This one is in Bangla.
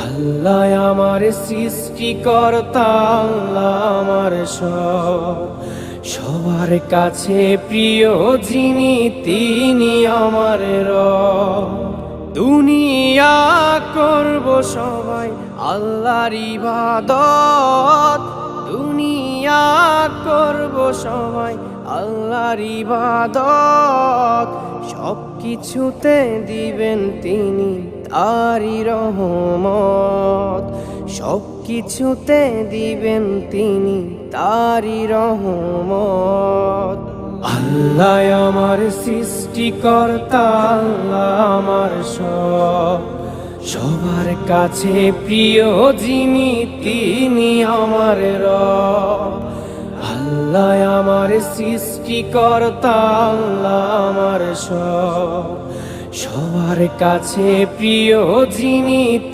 আল্লাহ আমার সৃষ্টিকর্তা, আল্লাহ আমার সব, সবার কাছে প্রিয় যিনি তিনি আমার রব। দুনিয়া করব সবাই আল্লাহর ইবাদত, দুনিয়া করব সবাই আল্লাহর ইবাদত, সব কিছুতে দিবেন তিনি তারই রহমত, সব কিছুতে দিবেন তিনি তারই রহমত। আল্লাহ আমার সৃষ্টিকর্তা, আল্লাহ আমার সব, সবার কাছে প্রিয় যিনি তিনি আমার রব। আল্লাহ আমার সৃষ্টিকর্তা, আল্লাহ আমার সব, সবার কাছে প্রিয় যিনি